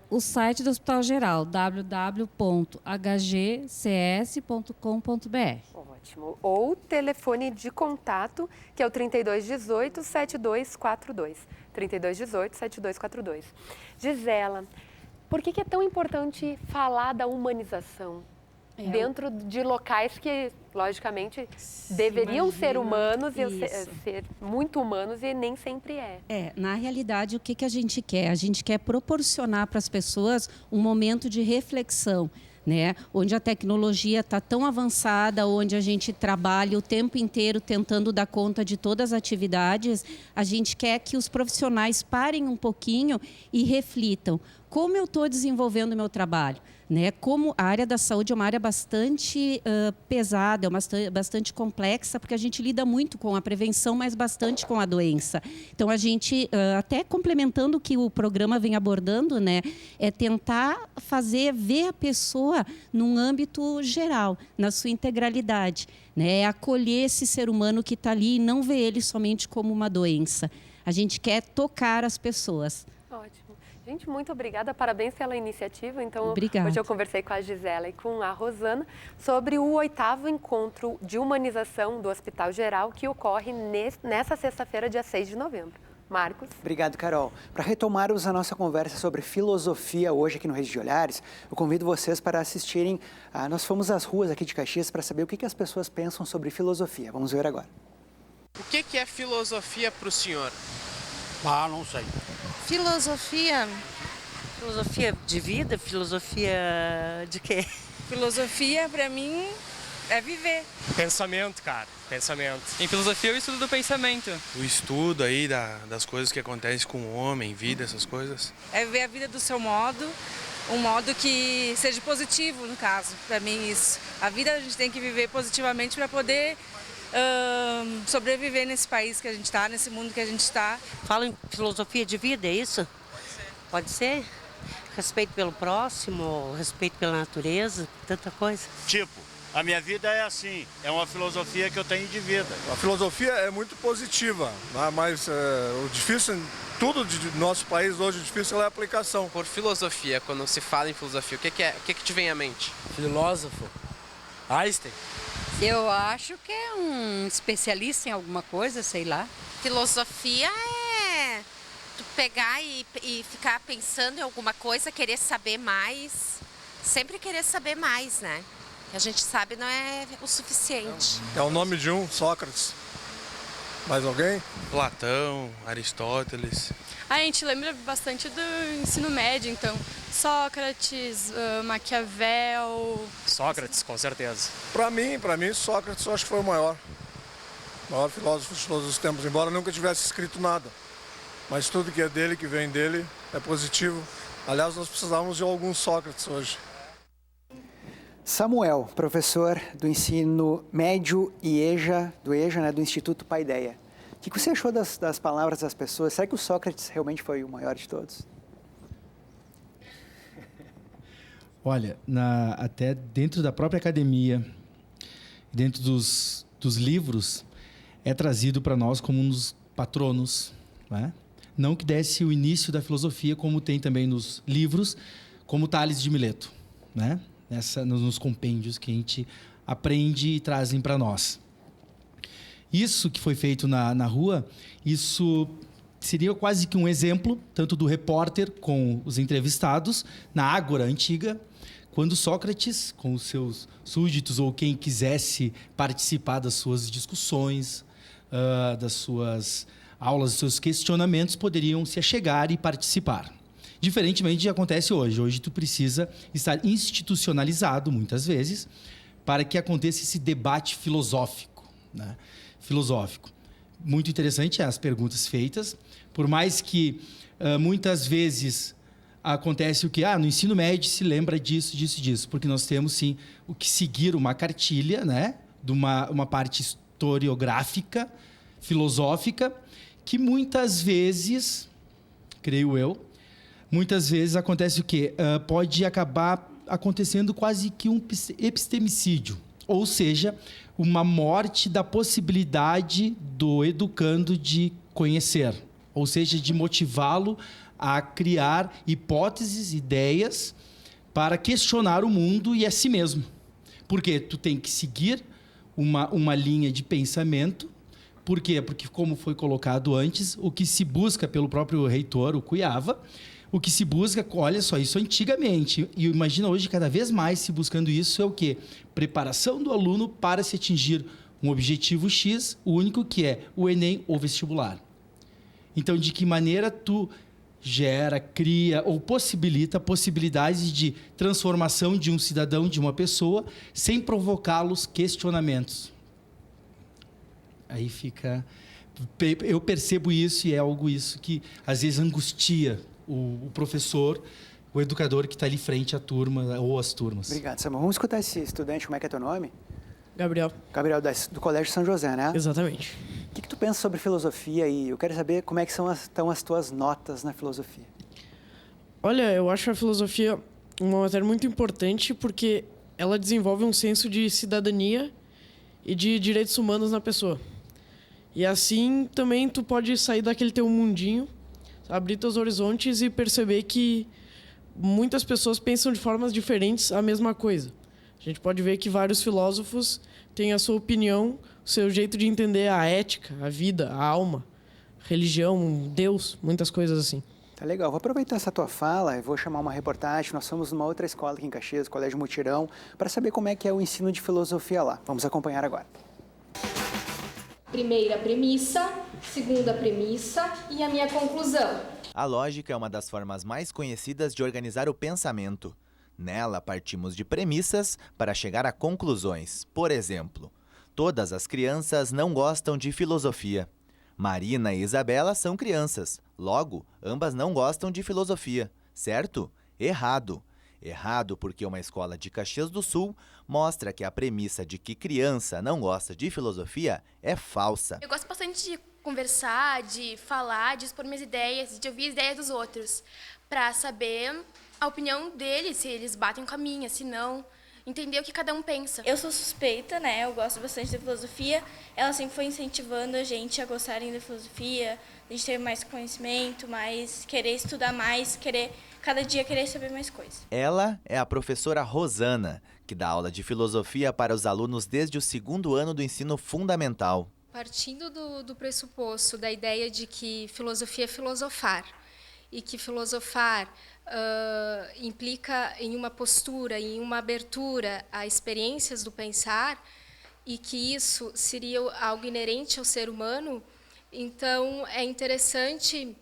O site do Hospital Geral, www.hgcs.com.br. Ótimo. Ou telefone de contato, que é o 3218-7242. 3218-7242. Gisela, por que é tão importante falar da humanização dentro de locais que, logicamente, deveriam ser humanos e ser muito humanos e nem sempre é? Na realidade, o que a gente quer? A gente quer proporcionar para as pessoas um momento de reflexão, né? Onde a tecnologia está tão avançada, onde a gente trabalha o tempo inteiro tentando dar conta de todas as atividades, a gente quer que os profissionais parem um pouquinho e reflitam. Como eu estou desenvolvendo o meu trabalho? Né? Como a área da saúde é uma área bastante pesada, bastante complexa, porque a gente lida muito com a prevenção, mas bastante com a doença. Então, a gente, até complementando o que o programa vem abordando, né, é tentar ver a pessoa num âmbito geral, na sua integralidade. Né? É acolher esse ser humano que está ali e não ver ele somente como uma doença. A gente quer tocar as pessoas. Ótimo. Gente, muito obrigada, parabéns pela iniciativa. Então, obrigada. Hoje eu conversei com a Gisela e com a Rosana sobre o 8º encontro de humanização do Hospital Geral, que ocorre nessa sexta-feira, dia 6 de novembro. Marcos. Obrigado, Carol. Para retomarmos a nossa conversa sobre filosofia hoje aqui no Rede de Olhares, eu convido vocês para assistirem. Nós fomos às ruas aqui de Caxias para saber o que as pessoas pensam sobre filosofia. Vamos ver agora. O que é filosofia para o senhor? Não sei. Filosofia de vida? Filosofia de quê? Filosofia, para mim, é viver. Pensamento, cara. Pensamento. Em filosofia, é o estudo do pensamento. O estudo aí das coisas que acontecem com o homem, vida, essas coisas. É ver a vida do seu modo, um modo que seja positivo, no caso. Para mim, isso. A vida a gente tem que viver positivamente para poder sobreviver nesse país que a gente está, nesse mundo que a gente está. Fala em filosofia de vida, é isso? Pode ser? Respeito pelo próximo, respeito pela natureza, tanta coisa. A minha vida é assim, é uma filosofia que eu tenho de vida. A filosofia é muito positiva, mas o difícil, tudo do nosso país hoje, o difícil é a aplicação. Por filosofia, quando se fala em filosofia, o que te vem à mente? Filósofo, Einstein. Eu acho que é um especialista em alguma coisa, sei lá. Filosofia é tu pegar e ficar pensando em alguma coisa, querer saber mais. Sempre querer saber mais, né? Que a gente sabe não é o suficiente. É o nome de um, Sócrates. Mais alguém? Platão, Aristóteles. A gente lembra bastante do ensino médio, então. Sócrates, Maquiavel... Sócrates, com certeza. Para mim, Sócrates eu acho que foi o maior filósofo de todos os tempos, embora nunca tivesse escrito nada. Mas tudo que é dele, que vem dele, é positivo. Aliás, nós precisávamos de alguns Sócrates hoje. Samuel, professor do ensino médio do EJA, né, do Instituto Paideia. O que você achou das palavras das pessoas? Será que o Sócrates realmente foi o maior de todos? Olha, até dentro da própria academia, dentro dos livros, é trazido para nós como um dos patronos, né? Não que desse o início da filosofia, como tem também nos livros, como Tales de Mileto, né? Nos compêndios que a gente aprende e trazem para nós. Isso que foi feito na rua, isso seria quase que um exemplo, tanto do repórter com os entrevistados, na Ágora antiga, quando Sócrates, com os seus súditos ou quem quisesse participar das suas discussões, das suas aulas, dos seus questionamentos, poderiam se achegar e participar. Diferentemente do que acontece hoje. Hoje tu precisa estar institucionalizado, muitas vezes, para que aconteça esse debate filosófico, né? Filosófico. Muito interessante as perguntas feitas, por mais que muitas vezes acontece o que no ensino médio se lembra disso, porque nós temos sim o que seguir uma cartilha, né, de uma parte historiográfica, filosófica, que muitas vezes, creio eu, muitas vezes acontece o quê? Pode acabar acontecendo quase que um epistemicídio, ou seja, uma morte da possibilidade do educando de conhecer, ou seja, de motivá-lo a criar hipóteses, ideias para questionar o mundo e a si mesmo. Porque tu tem que seguir uma linha de pensamento. Por quê? Porque, como foi colocado antes, o que se busca pelo próprio reitor, o Cuyava, o que se busca, olha só, isso antigamente, e imagina hoje cada vez mais se buscando isso, é o quê? Preparação do aluno para se atingir um objetivo X, o único que é o Enem ou vestibular. Então, de que maneira tu gera, cria ou possibilita possibilidades de transformação de um cidadão, de uma pessoa, sem provocá-los questionamentos. Aí fica... Eu percebo isso e é algo isso que, às vezes, angustia o professor, o educador que está ali frente à turma ou às turmas. Obrigado, Samuel. Vamos escutar esse estudante, como é que é teu nome? Gabriel. Gabriel, do Colégio São José, né? Exatamente. O que tu pensa sobre filosofia e eu quero saber como é que estão as tuas notas na filosofia. Olha, eu acho a filosofia uma matéria muito importante porque ela desenvolve um senso de cidadania e de direitos humanos na pessoa. E assim também tu pode sair daquele teu mundinho, abrir teus horizontes e perceber que muitas pessoas pensam de formas diferentes a mesma coisa. A gente pode ver que vários filósofos têm a sua opinião, o seu jeito de entender a ética, a vida, a alma, a religião, Deus, muitas coisas assim. Tá legal. Vou aproveitar essa tua fala e vou chamar uma reportagem. Nós somos numa outra escola aqui em Caxias, Colégio Mutirão, para saber como é que é o ensino de filosofia lá. Vamos acompanhar agora. Primeira premissa, segunda premissa e a minha conclusão. A lógica é uma das formas mais conhecidas de organizar o pensamento. Nela, partimos de premissas para chegar a conclusões. Por exemplo, todas as crianças não gostam de filosofia. Marina e Isabela são crianças, logo, ambas não gostam de filosofia, certo? Errado. Errado porque uma escola de Caxias do Sul mostra que a premissa de que criança não gosta de filosofia é falsa. Eu gosto bastante de conversar, de falar, de expor minhas ideias, de ouvir as ideias dos outros, para saber a opinião deles, se eles batem com a minha, se não, entender o que cada um pensa. Eu sou suspeita, né? Eu gosto bastante da filosofia. Ela sempre foi incentivando a gente a gostarem da filosofia, a gente ter mais conhecimento, mais querer estudar mais, cada dia querer saber mais coisas. Ela é a professora Rosana, que dá aula de filosofia para os alunos desde o 2º ano do ensino fundamental. Partindo do pressuposto da ideia de que filosofia é filosofar, e que filosofar implica em uma postura, em uma abertura a experiências do pensar, e que isso seria algo inerente ao ser humano, então é interessante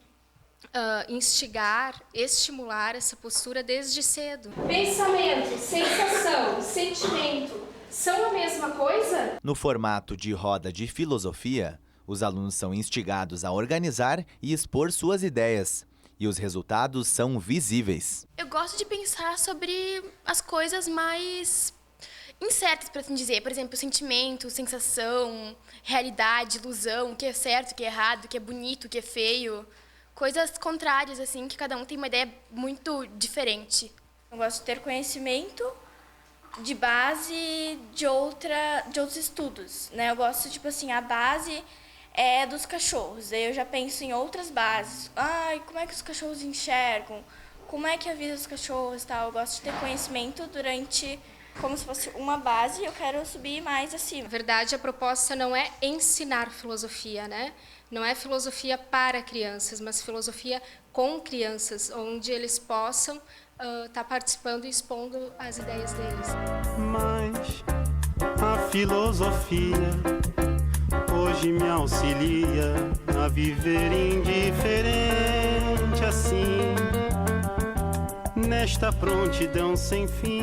instigar, estimular essa postura desde cedo. Pensamento, sensação, sentimento, são a mesma coisa? No formato de roda de filosofia, os alunos são instigados a organizar e expor suas ideias. E os resultados são visíveis. Eu gosto de pensar sobre as coisas mais incertas, por assim dizer. Por exemplo, sentimento, sensação, realidade, ilusão, o que é certo, o que é errado, o que é bonito, o que é feio. Coisas contrárias, assim, que cada um tem uma ideia muito diferente. Eu gosto de ter conhecimento de base de outros estudos, né? Eu gosto, tipo assim, a base é dos cachorros. Aí eu já penso em outras bases. Como é que os cachorros enxergam? como é que é a vida dos cachorros e tal. Eu gosto de ter conhecimento durante, como se fosse uma base, e eu quero subir mais acima. Na verdade, a proposta não é ensinar filosofia, né? Não é filosofia para crianças, mas filosofia com crianças, onde eles possam estar participando e expondo as ideias deles. Mas a filosofia hoje me auxilia a viver indiferente assim, nesta prontidão sem fim,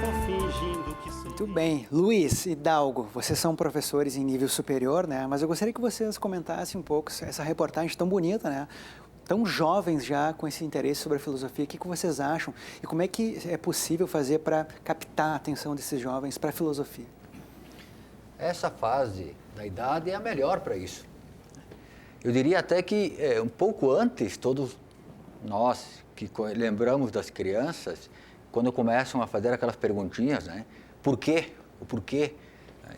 vou fingindo que sou... Muito bem. Luiz e Dalgo, vocês são professores em nível superior, né? Mas eu gostaria que vocês comentassem um pouco essa reportagem tão bonita, né? Tão jovens já com esse interesse sobre a filosofia. O que vocês acham? E como é que é possível fazer para captar a atenção desses jovens para a filosofia? Essa fase da idade é a melhor para isso. Eu diria até que um pouco antes, todos nós que lembramos das crianças, quando começam a fazer aquelas perguntinhas, né? Por quê? O porquê?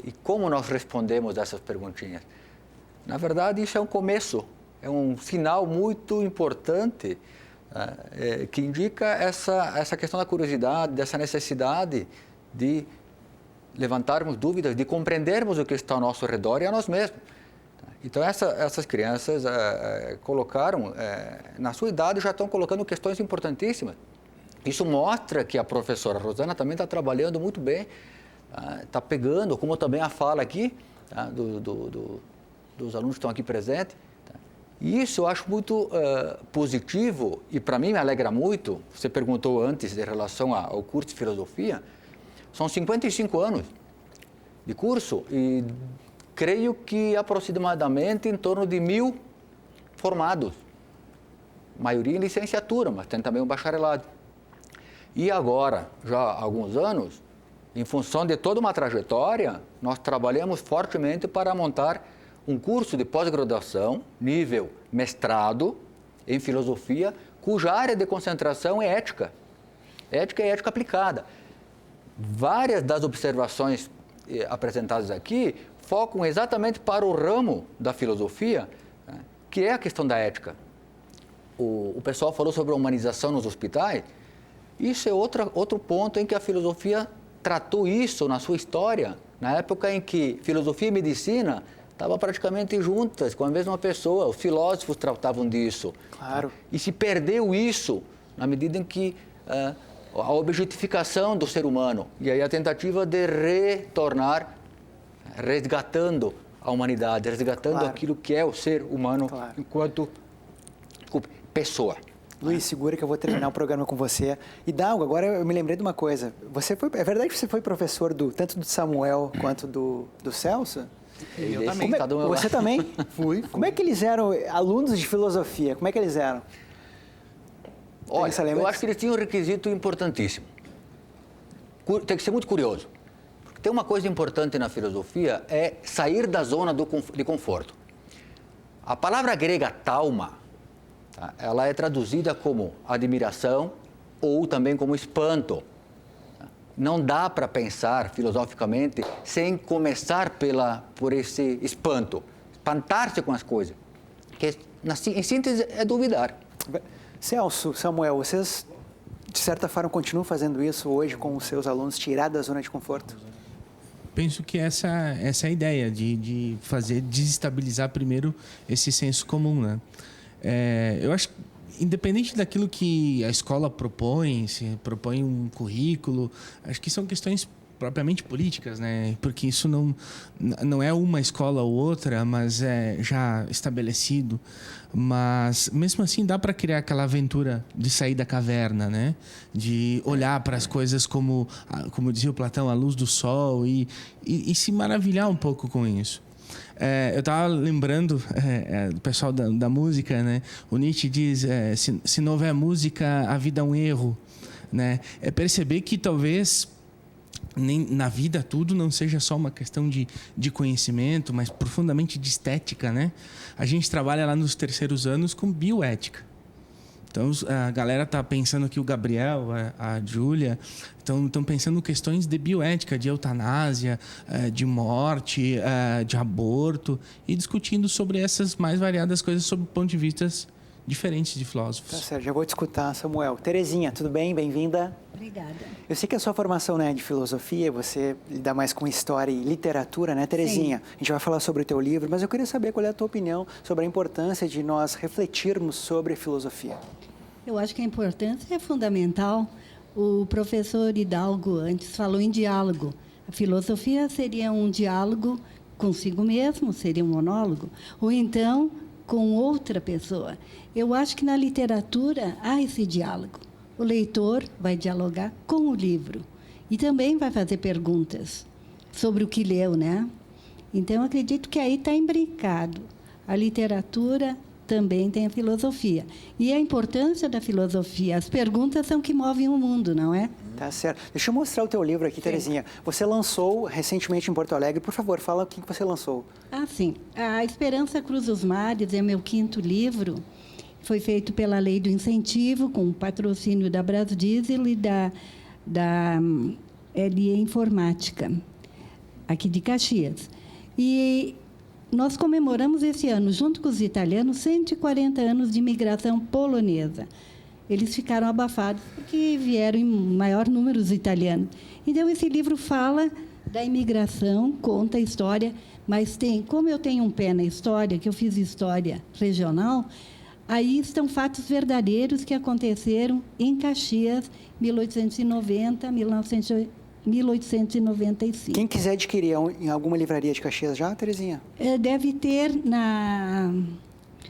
E como nós respondemos essas perguntinhas? Na verdade, isso é um começo, é um sinal muito importante que indica essa questão da curiosidade, dessa necessidade de levantarmos dúvidas, de compreendermos o que está ao nosso redor e a nós mesmos. Então, essas crianças colocaram, na sua idade, já estão colocando questões importantíssimas. Isso mostra que a professora Rosana também está trabalhando muito bem, está pegando, como também a fala aqui, dos alunos que estão aqui presentes. E isso eu acho muito positivo e, para mim, me alegra muito. Você perguntou antes em relação ao curso de filosofia. São 55 anos de curso e creio que aproximadamente em torno de 1.000 formados. A maioria em licenciatura, mas tem também um bacharelado. E agora, já há alguns anos, em função de toda uma trajetória, nós trabalhamos fortemente para montar um curso de pós-graduação, nível mestrado, em filosofia, cuja área de concentração é ética. Ética e ética aplicada. Várias das observações apresentadas aqui focam exatamente para o ramo da filosofia, que é a questão da ética. O pessoal falou sobre a humanização nos hospitais. Isso é outro ponto em que a filosofia tratou isso na sua história, na época em que filosofia e medicina estavam praticamente juntas, com a mesma pessoa. Os filósofos tratavam disso. Claro. E se perdeu isso na medida em que a objetificação do ser humano e aí a tentativa de retornar, resgatando a humanidade, resgatando aquilo que é o ser humano enquanto pessoa. Luiz, segura que eu vou terminar o programa com você. E Dalgo, agora eu me lembrei de uma coisa. É verdade que você foi professor tanto do Samuel quanto do Celso? Eu também. Você também? Fui. Como é que eles eram alunos de filosofia? Como é que eles eram? Olha, eu acho que eles tinham um requisito importantíssimo. Tem que ser muito curioso. Porque tem uma coisa importante na filosofia, é sair da zona de conforto. A palavra grega tauma, ela é traduzida como admiração ou também como espanto. Não dá para pensar filosoficamente sem começar por esse espanto. Espantar-se com as coisas. Que, em síntese, é duvidar. Celso, Samuel, vocês, de certa forma, continuam fazendo isso hoje com os seus alunos, tirar da zona de conforto? Penso que essa é a ideia, de fazer desestabilizar primeiro esse senso comum, né? Eu acho que, independente daquilo que a escola propõe, se propõe um currículo, acho que são questões propriamente políticas, né? Porque isso não é uma escola ou outra, mas é já estabelecido. Mas, mesmo assim, dá para criar aquela aventura de sair da caverna, né? De olhar para as coisas como dizia o Platão, a luz do sol e se maravilhar um pouco com isso. Eu estava lembrando do pessoal da música, né? O Nietzsche diz, se não houver música, a vida é um erro, né? É perceber que talvez na vida tudo não seja só uma questão de conhecimento, mas profundamente de estética, né? A gente trabalha lá nos terceiros anos com bioética. Então, a galera está pensando aqui, o Gabriel, a Júlia, estão pensando questões de bioética, de eutanásia, de morte, de aborto, e discutindo sobre essas mais variadas coisas sob o ponto de vista diferentes de Tá filósofos. certo, já vou te escutar, Samuel. Terezinha, tudo bem? Bem-vinda. Obrigada. Eu sei que a sua formação, né, de filosofia, você lida mais com história e literatura, né, Terezinha? Sim. A gente vai falar sobre o teu livro, mas eu queria saber qual é a tua opinião sobre a importância de nós refletirmos sobre filosofia. Eu acho que a importância é fundamental. O professor Hidalgo antes falou em diálogo. A filosofia seria um diálogo consigo mesmo, seria um monólogo, ou então com outra pessoa. Eu acho que na literatura há esse diálogo. O leitor vai dialogar com o livro e também vai fazer perguntas sobre o que leu, né? Então, eu acredito que aí está imbricado. A literatura também tem a filosofia. E a importância da filosofia, as perguntas são que movem o mundo, não é? Tá certo. Deixa eu mostrar o teu livro aqui, Terezinha. Você lançou recentemente em Porto Alegre. Por favor, fala o que você lançou. Ah, sim. A Esperança Cruza os Mares é meu 5º livro. Foi feito pela Lei do Incentivo, com o patrocínio da Brasdiesel e da LE Informática, aqui de Caxias. E nós comemoramos esse ano, junto com os italianos, 140 anos de imigração polonesa. Eles ficaram abafados porque vieram em maior número os italianos. Então, esse livro fala da imigração, conta a história, mas como eu tenho um pé na história, que eu fiz história regional, aí estão fatos verdadeiros que aconteceram em Caxias, 1890, 1895. Quem quiser adquirir em alguma livraria de Caxias já, Terezinha? Deve ter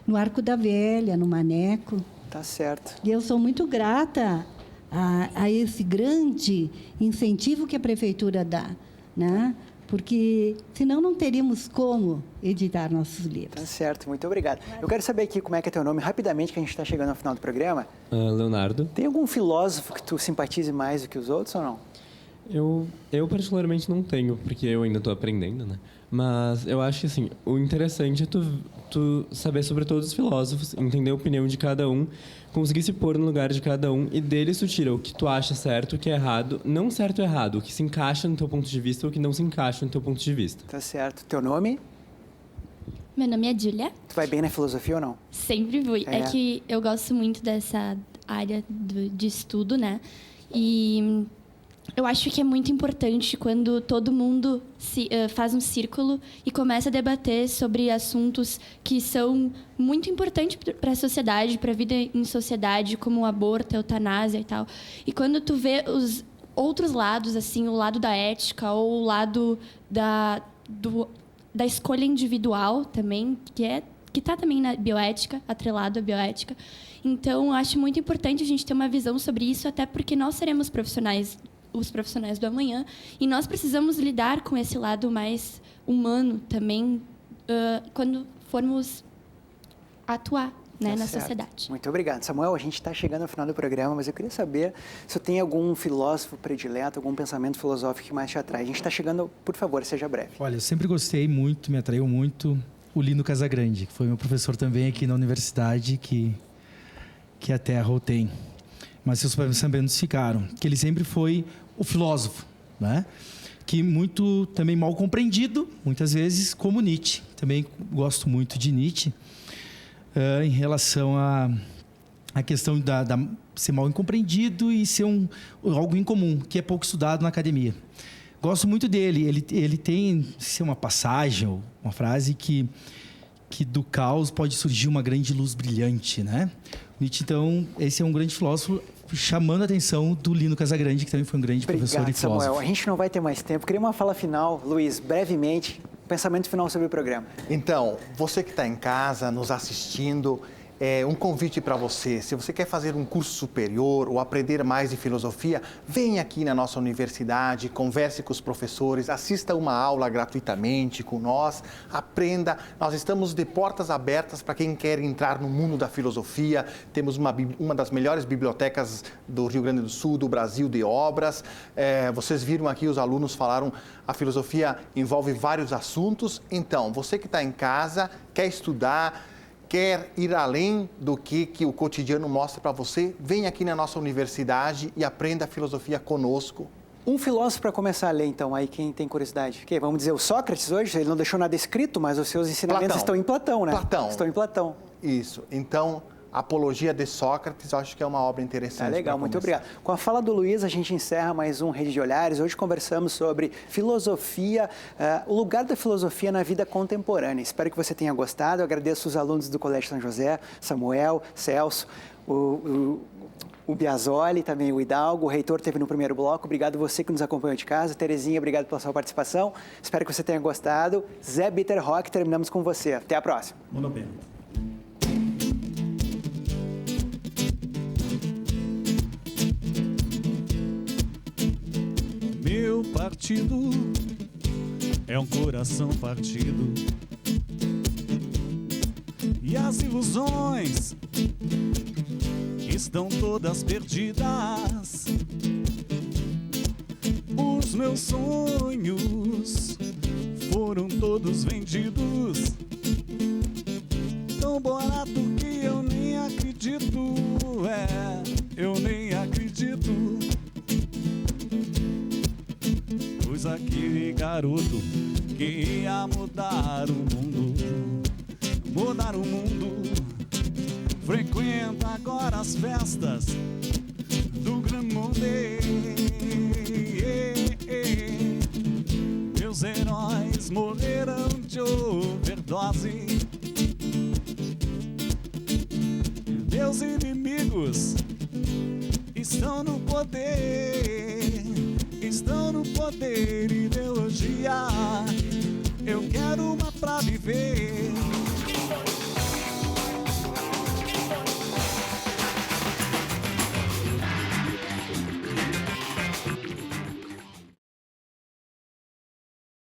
no Arco da Velha, no Maneco. Tá certo. E eu sou muito grata a esse grande incentivo que a prefeitura dá, né? Porque senão não teríamos como editar nossos livros. Tá certo, muito obrigado. Eu quero saber aqui como é que é teu nome, rapidamente, que a gente está chegando ao final do programa. Leonardo. Tem algum filósofo que tu simpatize mais do que os outros ou não? Eu particularmente não tenho, porque eu ainda estou aprendendo, né? Mas eu acho que, assim, o interessante é tu saber sobre todos os filósofos, entender a opinião de cada um, conseguir se pôr no lugar de cada um e deles tu tira o que tu acha certo, o que é errado, não certo ou errado, o que se encaixa no teu ponto de vista ou o que não se encaixa no teu ponto de vista. Tá certo. Teu nome? Meu nome é Júlia. Tu vai bem na filosofia ou não? Sempre fui. É que eu gosto muito dessa área de estudo, né? E eu acho que é muito importante quando todo mundo faz um círculo e começa a debater sobre assuntos que são muito importantes para a sociedade, para a vida em sociedade, como o aborto, a eutanásia e tal. E quando tu vê os outros lados, assim, o lado da ética ou o lado da escolha individual também, que está também na bioética, atrelado à bioética. Então, eu acho muito importante a gente ter uma visão sobre isso, até porque nós seremos os profissionais do amanhã, e nós precisamos lidar com esse lado mais humano também quando formos atuar, né, na sociedade. Muito obrigado. Samuel, a gente está chegando ao final do programa, mas eu queria saber se tem algum filósofo predileto, algum pensamento filosófico que mais te atrai. A gente está chegando, por favor, seja breve. Olha, eu sempre gostei muito, me atraiu muito o Lino Casagrande, que foi meu professor também aqui na universidade, que a Terra o tem. Mas seus pensamentos ficaram, que ele sempre foi o filósofo, né? Que muito também mal compreendido, muitas vezes, como Nietzsche. Também gosto muito de Nietzsche em relação à questão da ser mal incompreendido e ser algo incomum, que é pouco estudado na academia. Gosto muito dele. Ele tem uma passagem ou uma frase que do caos pode surgir uma grande luz brilhante, né? Nietzsche, então, esse é um grande filósofo, chamando a atenção do Lino Casagrande, que também foi um grande professor e filósofo. Samuel. A gente não vai ter mais tempo. Queria uma fala final, Luiz, brevemente, pensamento final sobre o programa. Então, você que está em casa, nos assistindo, um convite para você. Se você quer fazer um curso superior ou aprender mais de filosofia, venha aqui na nossa universidade, converse com os professores, assista uma aula gratuitamente com nós, aprenda. Nós estamos de portas abertas para quem quer entrar no mundo da filosofia. Temos uma das melhores bibliotecas do Rio Grande do Sul, do Brasil, de obras. Vocês viram aqui, os alunos falaram, a filosofia envolve vários assuntos. Então, você que está em casa, quer estudar, quer ir além do que o cotidiano mostra para você, vem aqui na nossa universidade e aprenda a filosofia conosco. Um filósofo para começar a ler, então, aí quem tem curiosidade. Vamos dizer o Sócrates hoje? Ele não deixou nada escrito, mas os seus ensinamentos estão em Platão, né? Platão. Estão em Platão. Isso. Então, Apologia de Sócrates, eu acho que é uma obra interessante. Tá legal, muito obrigado. Com a fala do Luiz, a gente encerra mais um Rede de Olhares. Hoje conversamos sobre filosofia, o lugar da filosofia na vida contemporânea. Espero que você tenha gostado. Eu agradeço os alunos do Colégio São José, Samuel, Celso, o Biasoli, também o Hidalgo, o reitor esteve no primeiro bloco. Obrigado você que nos acompanhou de casa. Terezinha, obrigado pela sua participação. Espero que você tenha gostado. Zé Bitterrock, terminamos com você. Até a próxima. Muito bem. Meu partido é um coração partido e as ilusões estão todas perdidas. Os meus sonhos foram todos vendidos, tão barato que eu nem acredito, eu nem acredito. Pois aquele garoto que ia mudar o mundo, frequenta agora as festas do Grand Monde. Meus heróis morreram de overdose, meus inimigos estão no poder, ideologia. Eu quero uma pra viver.